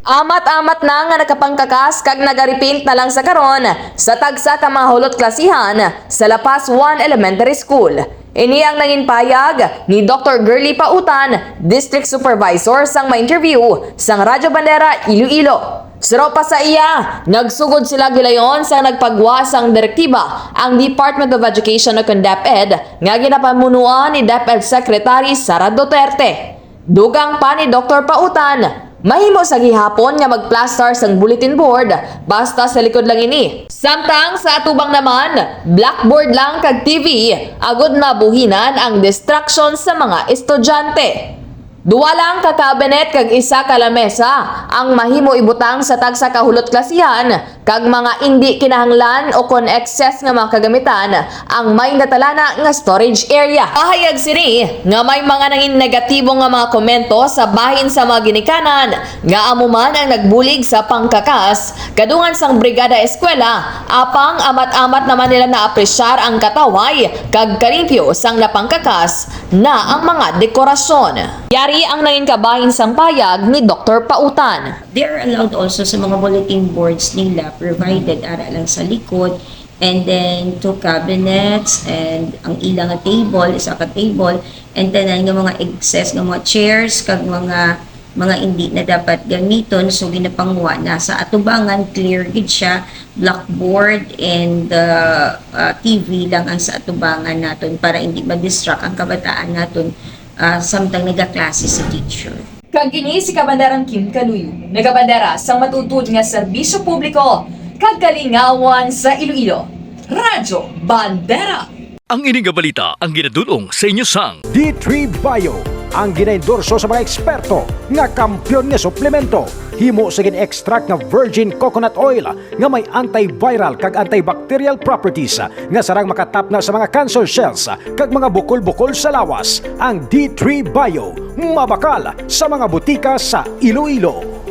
Amat-amat na nga nakapangkakas kag nagaripaint na lang sa karon sa tagsa ka mga hulot klasihan sa Lapas 1 Elementary School. Ini ang nangin payag ni Dr. Girly Pautan, District Supervisor sang ma-interview sang Radyo Bandera Iloilo. Suro pa sa iya, nagsugod sila gilayon sa nagpagwa sang direktiba ang Department of Education o DepEd nga ginapamunuan ni DepEd Secretary Sara Duterte. Dugang pa ni Dr. Pautan, mahimo sa gihapon nga magplaster sang bulletin board basta sa likod lang ini. Samtang sa atubang naman, blackboard lang kag TV agud mabuhinan ang distraction sa mga estudyante. Duwa lang ka cabinet kag isa ka lamesa ang mahimo ibutang sa tagsa ka hulot klasihan kag mga hindi kinahanglan o kon excess nga mga kagamitan ang may natalana nga storage area. Pahayag sini nga may mga nangin negatibo nga mga komento sa bahin sa mga ginikanan nga amuman ang nagbulig sa pangkakas kadungan sang brigada eskwela apang amat-amat naman nila naapresyar ang kataway kag kalimpyo sang napangkakas na ang mga dekorasyon. Yari ang nangin kabahin sang payag ni Dr. Pautan. They are allowed also sa mga bulletin boards nila provided ara lang sa likod, and then two cabinets and ang ilang nga table, isa ka table, and then nga mga excess nga mga chairs kag mga hindi na dapat gamiton, so ginapangwa na sa atubangan clear gid siya, blackboard and TV lang ang sa atubangan naton para hindi ma-distract ang kabataan naton samtang nagaklase si teacher. Kag ini si Kabanderang Kim Kaluyo, nagabandera sang matutud nga serbisyo publiko kag kalingawan sa Iloilo. Radyo Bandera. Ang ining nga balita ang ginadulong sa inyo sang D3 Bio, ang ginaendorso sa mga eksperto nga kampyon nga suplemento. Himo sa gin-extract nga virgin coconut oil nga may antiviral kag antibacterial properties nga sarang makatap na sa mga cancer cells kag mga bukol-bukol sa lawas. Ang D3 Bio, mabakal sa mga butika sa Iloilo.